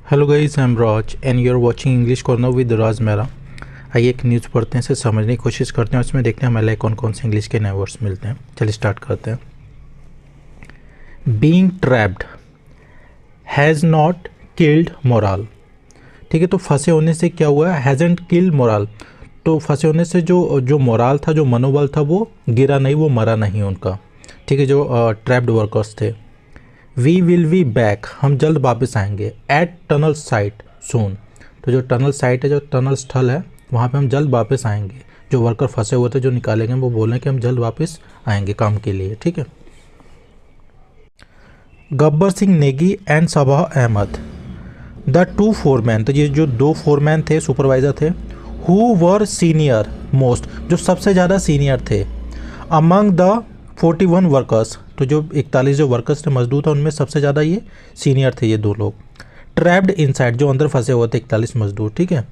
Hello guys, I am Raj and you are watching English corner with Raj Mehra. आइए एक news पढ़ते हैं, इसे समझने की कोशिश करते हैं, उसमें देखते हैं हमारे लिए कौन कौन से इंग्लिश के नए वर्ड्स मिलते हैं। चलिए स्टार्ट करते हैं। Being trapped has not killed moral. ठीक है, तो फंसे होने से क्या हुआ? Hasn't killed moral. तो फंसे होने से जो मोरल था, जो मनोबल था, वो गिरा नहीं, वो मरा नहीं उनका। ठीक है, जो ट्रैप्ड वर्कर्स थे। वी विल बी बैक, हम जल्द वापस आएंगे। एट टनल साइट सून, तो जो टनल साइट है, जो टनल स्थल है, वहाँ पे हम जल्द वापस आएंगे। जो वर्कर फंसे हुए थे, जो निकालेंगे, वो बोल रहे हैं कि हम जल्द वापस आएंगे काम के लिए। ठीक है। Gabbar Singh Negi and Saba Ahmad, the two foreman, तो ये जो दो फोरमैन थे, सुपरवाइजर थे, हु वर सीनियर मोस्ट, जो सबसे ज़्यादा सीनियर थे, अमंग द 41 वर्कर्स, तो जो 41 जो वर्कर्स थे, मजदूर था, उनमें सबसे ज़्यादा ये सीनियर थे ये दो लोग। ट्रैप्ड इनसाइड, जो अंदर फंसे हुए थे 41 मजदूर। ठीक है।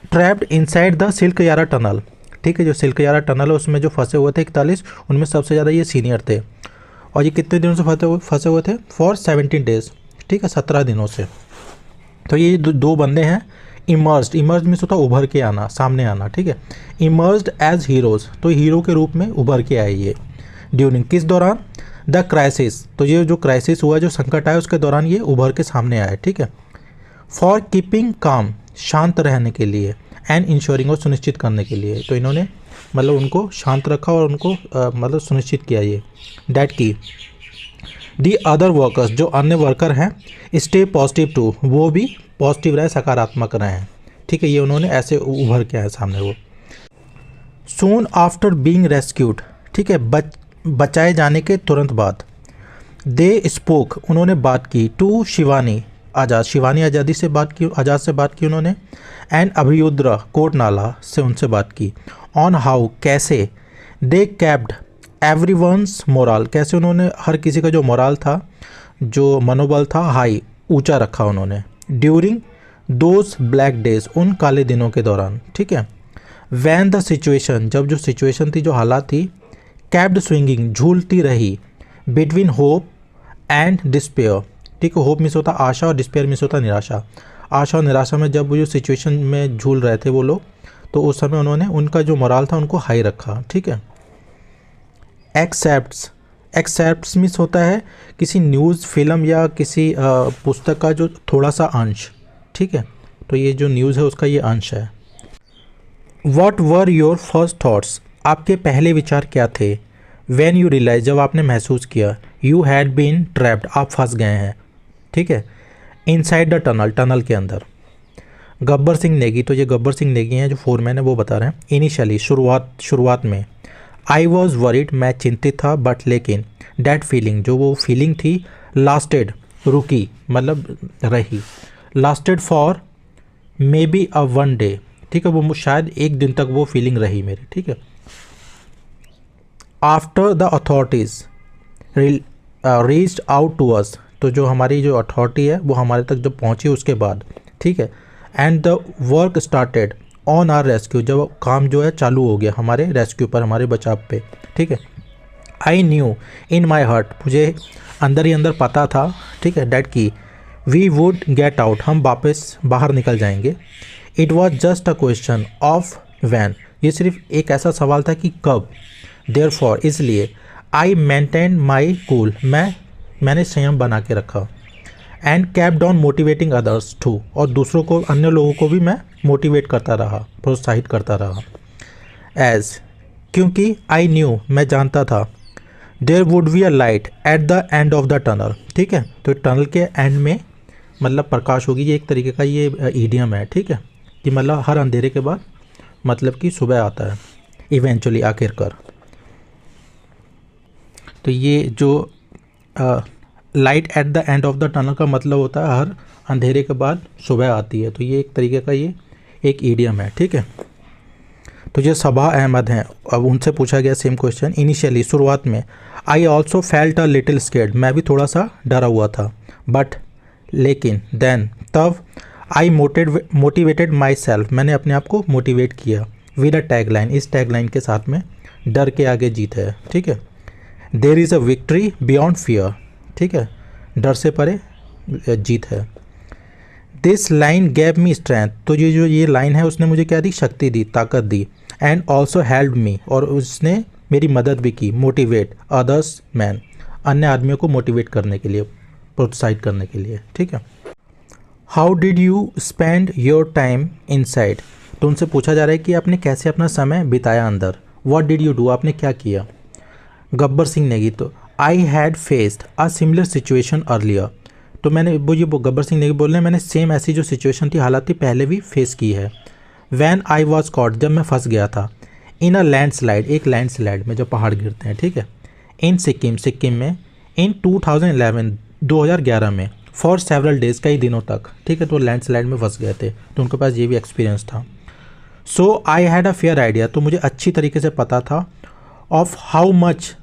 ट्रैप्ड इनसाइड द सिल्क यारा टनल, ठीक है, जो सिल्क यारा टनल है उसमें जो फंसे हुए थे 41, उनमें सबसे ज़्यादा ये सीनियर थे। और ये कितने दिनों से फंसे हुए थे? For 17 days. ठीक है, 17 दिनों से। तो ये दो बंदे हैं। इमर्ज्ड, इमर्ज मीन्स होता है उभर के आना, सामने आना। ठीक है। इमर्ज्ड एज हीरोज, तो हीरो के रूप में उभर के आए ये। ड्यूरिंग, किस दौरान? द क्राइसिस, तो ये जो क्राइसिस हुआ, जो संकट आया, उसके दौरान ये उभर के सामने आए। ठीक है। फॉर कीपिंग काम, शांत रहने के लिए। एंड इंश्योरिंग, और सुनिश्चित करने के लिए। तो इन्होंने मतलब उनको शांत रखा और उनको मतलब सुनिश्चित किया ये। डैट की दी अदर वर्कर्स, जो अन्य वर्कर हैं, स्टे पॉजिटिव टू, वो भी पॉजिटिव रहे, सकारात्मक रहे। ठीक है, ये उन्होंने ऐसे उभर के आए सामने वो। सून आफ्टर बीइंग रेस्क्यूड, ठीक है, बचाए जाने के तुरंत बाद। दे स्पोक, उन्होंने बात की। टू शिवानी आज़ाद, शिवानी आज़ादी से बात की, आज़ाद से बात की उन्होंने। एंड अभयुद्रा कोट नाला से उनसे बात की। ऑन हाउ, कैसे। दे कैप्ड एवरीवन्स मोरल, कैसे उन्होंने हर किसी का जो मोरल था, जो मनोबल था, हाई, ऊंचा रखा उन्होंने। ड्यूरिंग दोज ब्लैक डेज, उन काले दिनों के दौरान। ठीक है। वैन द सिचुएशन, जब जो सिचुएशन थी, जो हालात थी, कैप्ड स्विंगिंग, झूलती रही, बिटवीन होप एंड डिस्पेयर। ठीक है, होप मिस होता आशा और डिस्पेयर मिस होता निराशा। आशा और निराशा में जब वो जो सिचुएशन में झूल रहे थे वो लोग, तो उस समय उन्होंने उनका जो मोरल था उनको हाई रखा। ठीक है। एक्सेप्ट्स, एक्सेप्ट्स मिस होता है किसी न्यूज़, फिल्म या किसी पुस्तक का जो थोड़ा सा अंश। ठीक है, तो ये जो न्यूज़ है उसका ये अंश है। What were your first thoughts, आपके पहले विचार क्या थे? वैन यू रियलाइज, जब आपने महसूस किया। यू हैड बीन ट्रैप्ड, आप फंस गए हैं। ठीक है। इनसाइड द टनल, टनल के अंदर। गब्बर सिंह नेगी, तो ये गब्बर सिंह नेगी हैं जो फोरमैन है, वो बता रहे हैं। इनिशियली, शुरुआत में। आई वॉज वरीड, मैं चिंतित था, बट लेकिन। डैट फीलिंग, जो वो फीलिंग थी, लास्टेड, रुकी, मतलब रही। Lasted for may be a one day, ठीक है, वो शायद एक दिन तक वो फीलिंग रही मेरी। ठीक है। After the authorities reached out to us, तो जो हमारी जो अथॉरिटी है वो हमारे तक जब पहुंची उसके बाद। ठीक है। And the work started on our rescue, जब काम जो है चालू हो गया हमारे रेस्क्यू पर, हमारे बचाव पे। ठीक है। I new in my heart, मुझे अंदर ही अंदर पता था। ठीक है। डैट की वी वुड गेट आउट, हम वापस बाहर निकल जाएंगे। It was just a question of when, ये सिर्फ एक ऐसा सवाल था कि कब। देयर फॉर, इसलिए। आई मेंटेन माई कूल, मैंने संयम बना के रखा। And kept on motivating others too, और दूसरों को, अन्य लोगों को भी मैं मोटिवेट करता रहा, प्रोत्साहित करता रहा। एज, क्योंकि। आई न्यू, मैं जानता था। There would be a light at the end of the tunnel, ठीक है, तो टनल के एंड में मतलब प्रकाश होगी, ये एक तरीके का ये ईडियम है। ठीक है, कि मतलब हर अंधेरे के बाद मतलब कि सुबह आता है, इवेंचुअली, आखिरकार। तो ये जो light at the end of the tunnel का मतलब होता है हर अंधेरे के बाद सुबह आती है, तो ये एक तरीके का ये एक ईडियम है। ठीक है। तो ये सबा अहमद हैं, अब उनसे पूछा गया सेम क्वेश्चन। इनिशियली, शुरुआत में। I also felt a little scared, मैं भी थोड़ा सा डरा हुआ था। बट, लेकिन। देन, तब। आई मोटिवेटेड माई सेल्फ, मैंने अपने आप को मोटिवेट किया। विद अ टैगलाइन, इस टैगलाइन के साथ में, डर के आगे जीत है। ठीक है। There is a victory beyond fear, ठीक है, डर से परे जीत है। This line gave me strength, तो ये लाइन है उसने मुझे क्या दी, शक्ति दी, ताकत दी। एंड ऑल्सो हेल्प मी, और उसने मेरी मदद भी की। मोटिवेट अदर्स मैन, अन्य आदमियों को मोटिवेट करने के लिए, प्रोत्साहित करने के लिए, ठीक है। How did you spend your time inside, तो उनसे पूछा जा रहा है कि आपने कैसे अपना समय बिताया अंदर। व्हाट डिड यू डू, आपने क्या किया। गब्बर सिंह नेगी, तो I had faced a similar situation earlier, तो मैंने वो गब्बर सिंह नेगी बोल रहे हैं मैंने सेम ऐसी जो सिचुएशन थी, हालात थी, पहले भी फेस की है। वैन आई वॉज कॉट, जब मैं फंस गया था। इन अ लैंडस्लाइड, एक लैंडस्लाइड में जो पहाड़ गिरते हैं, ठीक है। इन सिक्किम, सिक्किम में। इन 2011, 2011 में। फॉर सेवरल डेज, कई दिनों तक, ठीक है। तो लैंडस्लाइड में फंस गए थे, तो उनके पास ये भी एक्सपीरियंस था। So I had a fair idea, तो मुझे अच्छी तरीके से पता था। Of how much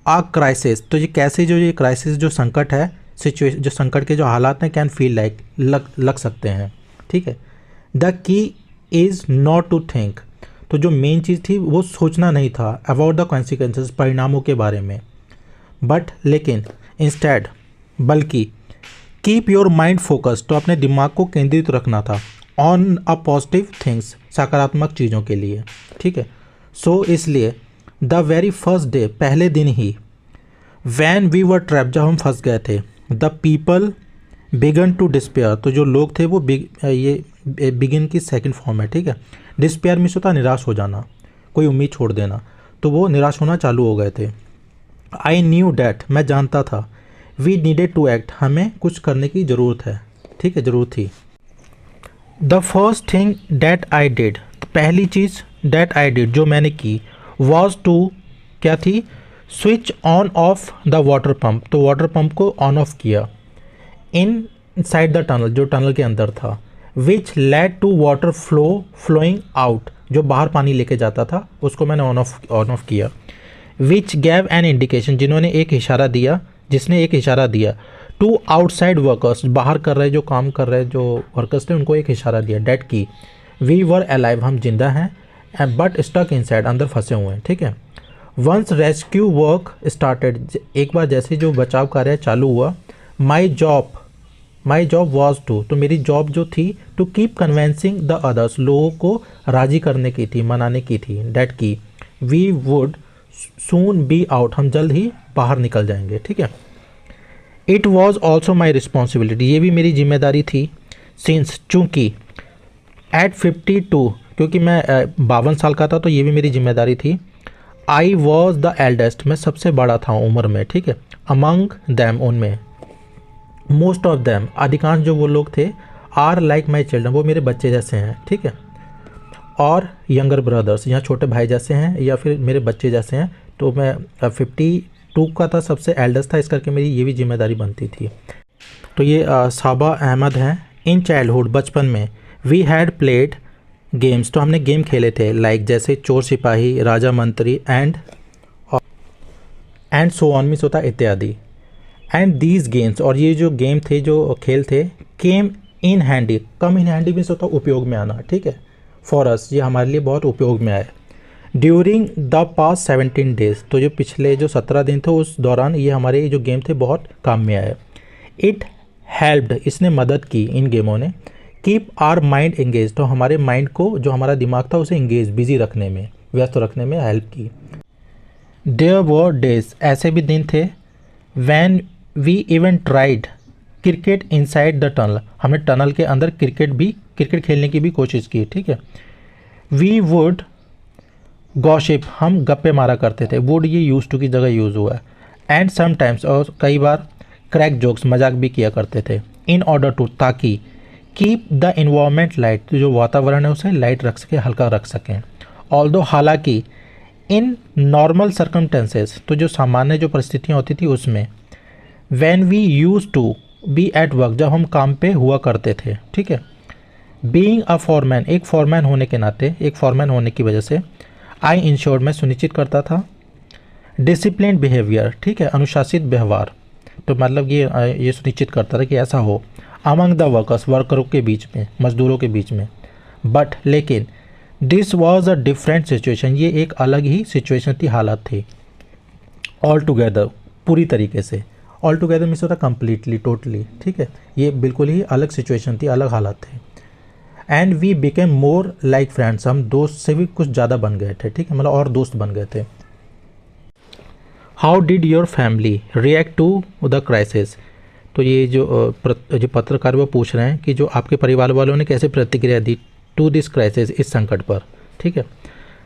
a crisis, तो ये कैसे जो ये क्राइसिस जो संकट है, सिचुएशन जो संकट के जो हालात हैं, कैन फील लाइक, लग सकते हैं, ठीक है। The key is not to think, तो जो मेन चीज़ थी वो सोचना नहीं था। अबाउट द कॉन्सिक्वेंसेस, परिणामों के बारे में। बट लेकिन, इंस्टेड, बल्कि, कीप योर माइंड फोकस, तो अपने दिमाग को केंद्रित रखना था। ऑन अ पॉजिटिव थिंग्स, सकारात्मक चीज़ों के लिए, ठीक है। सो इसलिए द वेरी फर्स्ट डे, पहले दिन ही, वैन वी वर ट्रैप, जब हम फंस गए थे। The people began to despair, तो जो लोग थे वो ये बिगिन की सेकंड फॉर्म है, ठीक है। डिस्पेयर मीन्स होता निराश हो जाना, कोई उम्मीद छोड़ देना, तो वो निराश होना चालू हो गए थे। आई न्यू डैट, मैं जानता था। वी नीडेड टू एक्ट, हमें कुछ करने की ज़रूरत है, ठीक है, ज़रूरत थी। The first thing that I did, पहली चीज़ डैट आई डिड, जो मैंने की, वॉज टू, क्या थी, switch on off the water pump, तो वाटर पम्प को ऑन ऑफ किया। इन साइड द टनल, जो टनल के अंदर था। Which led to water flowing out, जो बाहर पानी लेके जाता था, उसको मैंने ऑन ऑफ किया। विच गैव एन इंडिकेशन, जिन्होंने एक इशारा दिया, जिसने एक इशारा दिया। टू आउटसाइड वर्कर्स, बाहर कर रहे जो काम कर रहे जो वर्कर्स थे, उनको एक इशारा दिया। डैट की, वी वर अलाइव, हम जिंदा हैं, बट स्टक इनसाइड, अंदर फंसे हुए हैं, ठीक है। वंस रेस्क्यू वर्क स्टार्टेड, एक बार जैसे जो बचाव कार्य चालू हुआ। माई जॉब वॉज टू, तो मेरी जॉब जो थी, to keep convincing the others, लोगों को राजी करने की थी, मनाने की थी। डैट की, we would soon be out, हम जल्द ही बाहर निकल जाएंगे, ठीक है। It was also my responsibility, ये भी मेरी जिम्मेदारी थी। सिंस, चूँकि, एट 52, क्योंकि मैं 52 साल का था, तो ये भी मेरी जिम्मेदारी थी। आई वॉज द एल्डेस्ट, मैं सबसे बड़ा था उम्र में, ठीक है। अमंग दैम, उनमें। मोस्ट ऑफ दैम, अधिकांश जो वो लोग थे। आर लाइक माई चिल्ड्रन, वो मेरे बच्चे जैसे हैं, ठीक है। और यंगर ब्रदर्स, यहाँ छोटे भाई जैसे हैं, या फिर मेरे बच्चे जैसे हैं। तो मैं 52 का था, सबसे एल्डेस्ट था, इस करके मेरी ये भी जिम्मेदारी बनती थी। तो ये साबा अहमद हैं। इन चाइल्डहुड, बचपन में। वी हैड प्लेड गेम्स, तो हमने गेम खेले थे, लाइक जैसे चोर सिपाही, राजा मंत्री, एंड सो ऑन, मीन्स होता इत्यादि। एंड दीज गेम्स, और ये जो गेम थे, जो खेल थे, came in handy, come in handy means होता उपयोग में आना, ठीक है। फॉर अस, ये हमारे लिए बहुत उपयोग में आए। ड्यूरिंग द पास्ट 17 डेज, तो जो पिछले जो 17 दिन थे, उस दौरान ये हमारे जो गेम थे बहुत काम में आए। इट हेल्प्ड, इसने मदद की, इन गेमों ने। कीप आर माइंड एंगेज, तो हमारे माइंड को, जो हमारा दिमाग था, उसे एंगेज, बिजी रखने में, व्यस्त रखने में हेल्प की। देयर वर डेज, ऐसे भी दिन थे। When we even tried cricket inside the tunnel, हमने टनल के अंदर क्रिकेट खेलने की भी कोशिश की, ठीक है। वी वुड गॉसिप, हम गप्पे मारा करते थे। वुड ये यूज टू की जगह यूज़ हुआ है। एंड समटाइम्स, और कई बार क्रैक जोक्स, मजाक भी किया करते थे। इन ऑर्डर टू, ताकि, कीप द इन्वायरमेंट लाइट, तो जो वातावरण है उसे लाइट रख सके, हल्का रख सकें। ऑल्दो, हालांकि, इन नॉर्मल सर्कमटेंसेस, तो जो सामान्य जो परिस्थितियाँ होती थी उसमें। When we used to be at work, जब हम काम पे हुआ करते थे, ठीक है। बीइंग अ फॉरमैन, एक फॉरमैन होने के नाते, एक फॉरमैन होने की वजह से। आई इंश्योर्ड, मैं सुनिश्चित करता था। डिसिप्लिन बिहेवियर, ठीक है, अनुशासित व्यवहार, तो मतलब ये सुनिश्चित करता था कि ऐसा हो। अमंग द वर्कर्स, वर्करों के बीच में, मजदूरों के बीच में। बट, लेकिन, this was a different situation, ये एक अलग ही सिचुएशन थी, हालत थी। ऑल टुगेदर, पूरी तरीके से। ऑल टुगेदर मीन्स होता कम्प्लीटली, टोटली, ठीक है। ये बिल्कुल ही अलग सिचुएशन थी, अलग हालात थे। And we became more like friends, हम दोस्त से भी कुछ ज़्यादा बन गए थे, ठीक है, मतलब और दोस्त बन गए थे। How did your family react to the crisis, तो ये जो पत्रकार वो पूछ रहे हैं कि जो आपके परिवार वालों ने कैसे प्रतिक्रिया दी टू दिस क्राइसिस, इस संकट पर, ठीक है।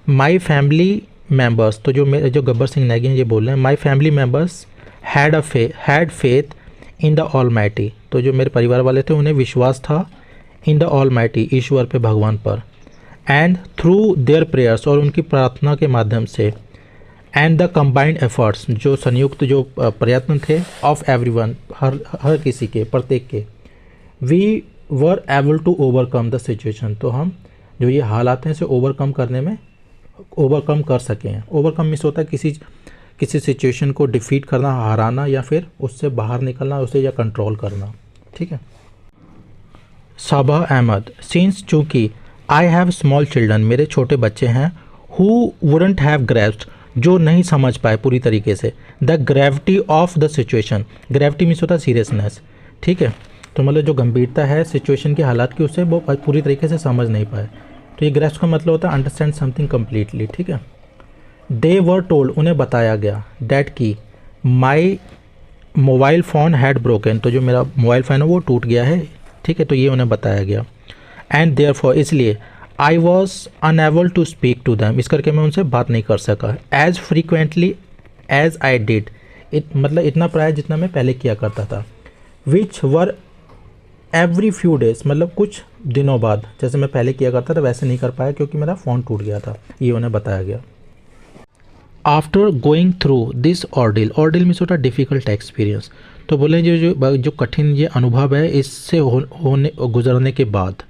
माई फैमिली मेम्बर्स, तो जो गब्बर सिंह नेगी ये बोल रहे हैं, my family members had faith in the almighty, तो जो मेरे परिवार वाले थे उन्हें विश्वास था इन द ऑलमाइटी, ईश्वर पे, भगवान पर। एंड थ्रू देयर प्रेयर्स, और उनकी प्रार्थना के माध्यम से। एंड द कंबाइंड एफर्ट्स, जो संयुक्त जो प्रयत्न थे, ऑफ एवरीवन, हर किसी के, प्रत्येक के। We were able to overcome the situation, तो हम जो ये हालात हैं इसे ओवरकम कर सकें हैं। ओवरकम मीन्स होता है किसी सिचुएशन को डिफीट करना, हराना, या फिर उससे बाहर निकलना, उसे या कंट्रोल करना, ठीक है। सबा अहमद, सिंस चूँकि आई हैव स्मॉल चिल्ड्रन, मेरे छोटे बच्चे हैं, हु वुडंट हैव ग्रेस्प्ड, जो नहीं समझ पाए पूरी तरीके से, the gravity of the situation, gravity means होता है सीरियसनेस, ठीक है। तो मतलब जो गंभीरता है सिचुएशन की, हालात की, उसे वो पूरी तरीके से समझ नहीं पाए। तो ये ग्रेस्प का मतलब होता है अंडरस्टैंड समथिंग कम्प्लीटली, ठीक है। दे वर टोल्ड, उन्हें बताया गया, डैट की my mobile phone had broken, तो जो मेरा मोबाइल फ़ोन है वो टूट गया है, ठीक है, तो ये उन्हें बताया गया। एंड देयरफॉर, इसलिए I was unable to speak to them, इस करके मैं उनसे बात नहीं कर सका। As frequently as I did, मतलब इतना प्राय जितना मैं पहले किया करता था। Which were every few days, मतलब कुछ दिनों बाद, जैसे मैं पहले किया करता था वैसे नहीं कर पाया क्योंकि मेरा फ़ोन टूट गया था, ये उन्हें बताया गया। After going through this ordeal, ordeal means होता है डिफ़िकल्ट एक्सपीरियंस, तो बोले जो कठिन ये अनुभव है इससे गुजरने के बाद,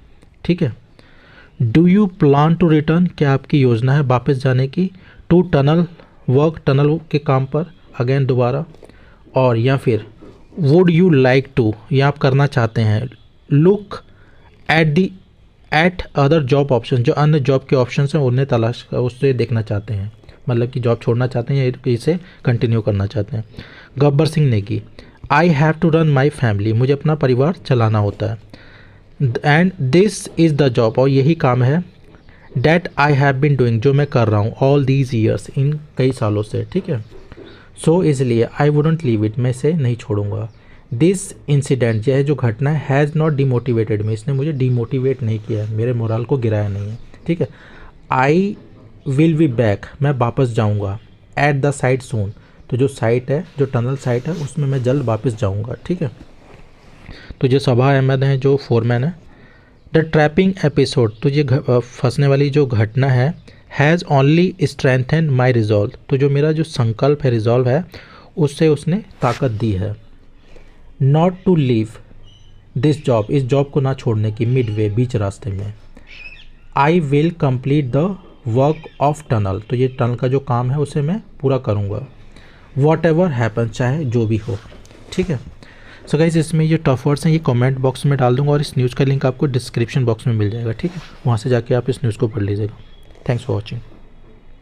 ठीक है। Do you plan to return, क्या आपकी योजना है वापस जाने की, टू टनल वर्क, टनल के काम पर अगेन, दोबारा, और या फिर वुड यू लाइक टू, या आप करना चाहते हैं, look at other job option, जो अन्य जॉब के ऑप्शन हैं उन्हें तलाश, उससे देखना चाहते हैं, मतलब कि जॉब छोड़ना चाहते हैं या इसे कंटिन्यू करना चाहते हैं। Gabbar Singh Negi, I have to run my family, मुझे अपना परिवार चलाना होता है। And this is the job, और यही काम है, that I have been doing, जो मैं कर रहा हूँ, ऑल दीज ईयर्स, इन कई सालों से, ठीक है। सो इसलिए आई वुडंट लीव इट, मैं इसे नहीं छोड़ूंगा। दिस इंसिडेंट, यह जो घटना है, हैज़ नॉट डिमोटिवेटेड मी, इसने मुझे डिमोटिवेट नहीं किया है, मेरे मोरल को गिराया नहीं है, ठीक है। आई विल बी बैक, मैं वापस जाऊंगा, एट द साइट सून, तो जो साइट है, जो टनल साइट है, उसमें मैं जल्द वापस जाऊंगा, ठीक है। तो जो सबा अहमद हैं जो फोरमैन है। द ट्रैपिंग एपिसोड, तो ये फंसने वाली जो घटना है, has only strengthen my resolve, तो जो मेरा जो संकल्प है, रिजॉल्व है, उससे उसने ताकत दी है। Not to leave this job, इस जॉब को ना छोड़ने की, मिड वे, बीच रास्ते में। I will complete the work of tunnel, तो ये टनल का जो काम है उसे मैं पूरा करूँगा। वॉट एवर हैपन, चाहे जो भी हो, ठीक है। सो गाइस, इसमें ये टफ वर्ड्स हैं, ये कमेंट बॉक्स में डाल दूंगा, और इस न्यूज़ का लिंक आपको डिस्क्रिप्शन बॉक्स में मिल जाएगा, ठीक है, वहाँ से जाके आप इस न्यूज़ को पढ़ लीजिएगा। Thanks for watching.